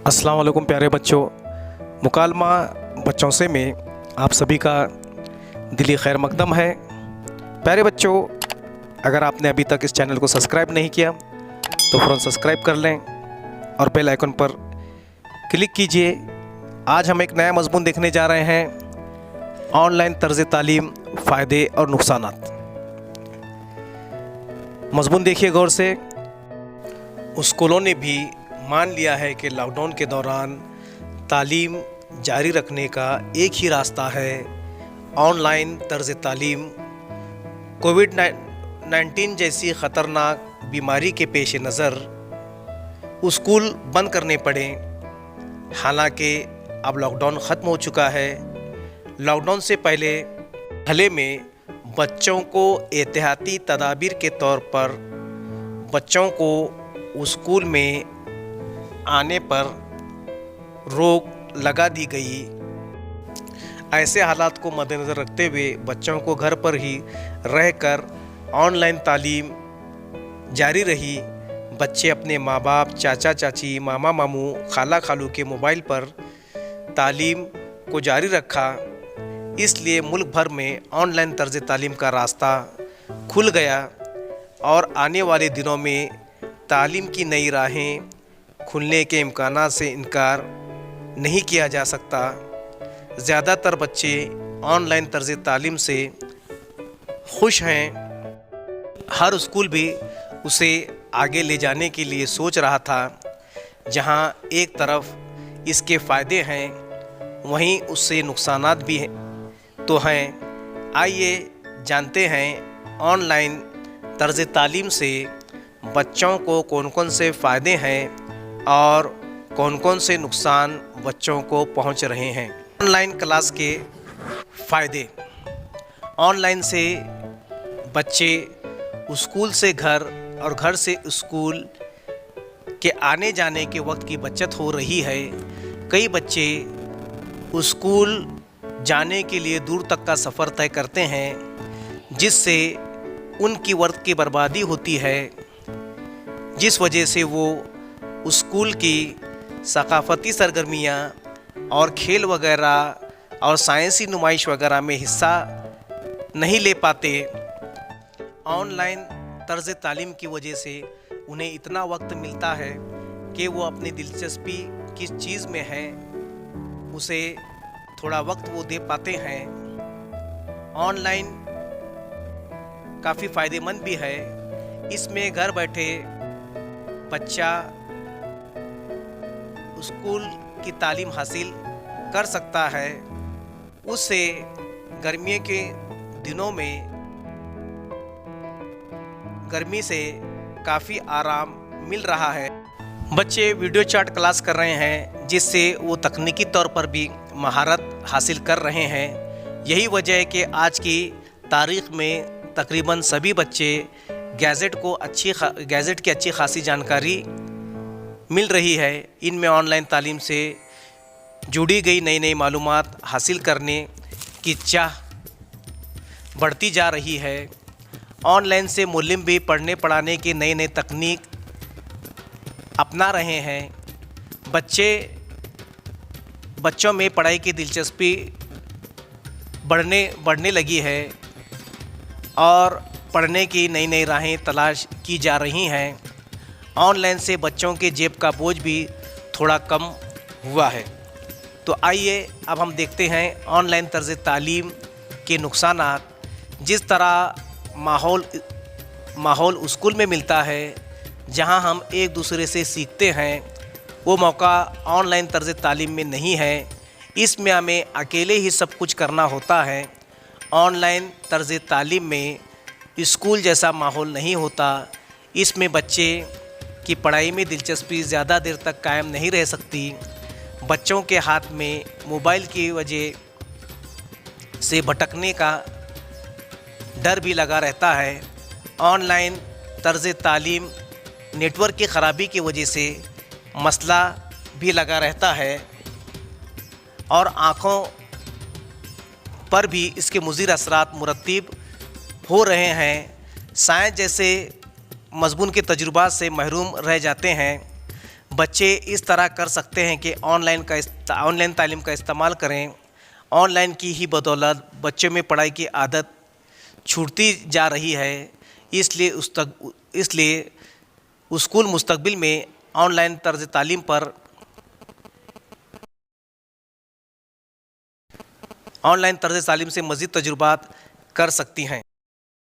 अस्सलाम वालेकुम प्यारे बच्चों। मुकालमा बच्चों से में आप सभी का दिली खैर मकदम है। प्यारे बच्चों, अगर आपने अभी तक इस चैनल को सब्सक्राइब नहीं किया तो फ़ौरन सब्सक्राइब कर लें और बेल आइकन पर क्लिक कीजिए। आज हम एक नया मज़मून देखने जा रहे हैं, ऑनलाइन तर्ज़ तालीम, फ़ायदे और नुकसानात। मज़मून देखिए गौर से। स्कूलों ने भी मान लिया है कि लॉकडाउन के दौरान तालीम जारी रखने का एक ही रास्ता है, ऑनलाइन तर्ज़ तालीम। कोविड-19 जैसी ख़तरनाक बीमारी के पेश नज़र स्कूल बंद करने पड़े। हालांकि अब लॉकडाउन ख़त्म हो चुका है। लॉकडाउन से पहले हले में बच्चों को एहतियाती तदाबीर के तौर पर बच्चों को स्कूल में आने पर रोक लगा दी गई। ऐसे हालात को मद्देनज़र रखते हुए बच्चों को घर पर ही रहकर ऑनलाइन तालीम जारी रही। बच्चे अपने माँ बाप, चाचा चाची, मामा मामू, खाला खालू के मोबाइल पर तालीम को जारी रखा। इसलिए मुल्क भर में ऑनलाइन तर्ज़ तालीम का रास्ता खुल गया और आने वाले दिनों में तालीम की नई राहें खुलने के इम्कानात से इनकार नहीं किया जा सकता। ज़्यादातर बच्चे ऑनलाइन तर्ज़ तालीम से खुश हैं। हर स्कूल भी उसे आगे ले जाने के लिए सोच रहा था। जहां एक तरफ इसके फ़ायदे हैं, वहीं उससे नुकसानात भी तो हैं। आइए जानते हैं ऑनलाइन तर्ज़ तालीम से बच्चों को कौन कौन से फ़ायदे हैं और कौन कौन से नुकसान बच्चों को पहुंच रहे हैं। ऑनलाइन क्लास के फ़ायदे। ऑनलाइन से बच्चे स्कूल से घर और घर से स्कूल के आने जाने के वक्त की बचत हो रही है। कई बच्चे स्कूल जाने के लिए दूर तक का सफ़र तय करते हैं, जिससे उनकी वक्त की बर्बादी होती है, जिस वजह से वो स्कूल की सकाफ़ती सरगर्मियाँ और खेल वगैरह और साइंसी नुमाइश वगैरह में हिस्सा नहीं ले पाते। ऑनलाइन तर्ज़ तालीम की वजह से उन्हें इतना वक्त मिलता है कि वो अपनी दिलचस्पी किस चीज़ में है उसे थोड़ा वक्त वो दे पाते हैं। ऑनलाइन काफ़ी फ़ायदेमंद भी है। इसमें घर बैठे बच्चा स्कूल की तालीम हासिल कर सकता है। उससे गर्मियों के दिनों में गर्मी से काफ़ी आराम मिल रहा है। बच्चे वीडियो चैट क्लास कर रहे हैं, जिससे वो तकनीकी तौर पर भी महारत हासिल कर रहे हैं। यही वजह है कि आज की तारीख़ में तकरीबन सभी बच्चे गैजेट की अच्छी खासी जानकारी मिल रही है। इनमें ऑनलाइन तालीम से जुड़ी गई नई नई मालूमात हासिल करने की चाह बढ़ती जा रही है। ऑनलाइन से मुल्लिम भी पढ़ने पढ़ाने की नई नई तकनीक अपना रहे हैं। बच्चों में पढ़ाई की दिलचस्पी बढ़ने लगी है और पढ़ने की नई नई राहें तलाश की जा रही हैं। ऑनलाइन से बच्चों के जेब का बोझ भी थोड़ा कम हुआ है। तो आइए अब हम देखते हैं ऑनलाइन तर्ज़ तालीम के नुकसानात। जिस तरह माहौल स्कूल में मिलता है, जहां हम एक दूसरे से सीखते हैं, वो मौका ऑनलाइन तर्ज़ तालीम में नहीं है। इसमें हमें अकेले ही सब कुछ करना होता है। ऑनलाइन तर्ज़ तालीम में स्कूल जैसा माहौल नहीं होता। इसमें बच्चे की पढ़ाई में दिलचस्पी ज़्यादा देर तक कायम नहीं रह सकती। बच्चों के हाथ में मोबाइल की वजह से भटकने का डर भी लगा रहता है। ऑनलाइन तर्ज़ तालीम नेटवर्क की ख़राबी की वजह से मसला भी लगा रहता है और आँखों पर भी इसके मुज़िर असरात मुरतब हो रहे हैं। साइंस जैसे मज़मून के तजुर्बात से महरूम रह जाते हैं। بچے اس طرح کر سکتے ہیں کہ آن لائن تعلیم کا استعمال کریں. آن لائن کی ہی بدولت بچوں میں پڑھائی کی عادت چھوٹتی جا رہی ہے. اس لیے اسکول مستقبل میں آن لائن طرز تعلیم سے مزید تجربات کر سکتی ہیں.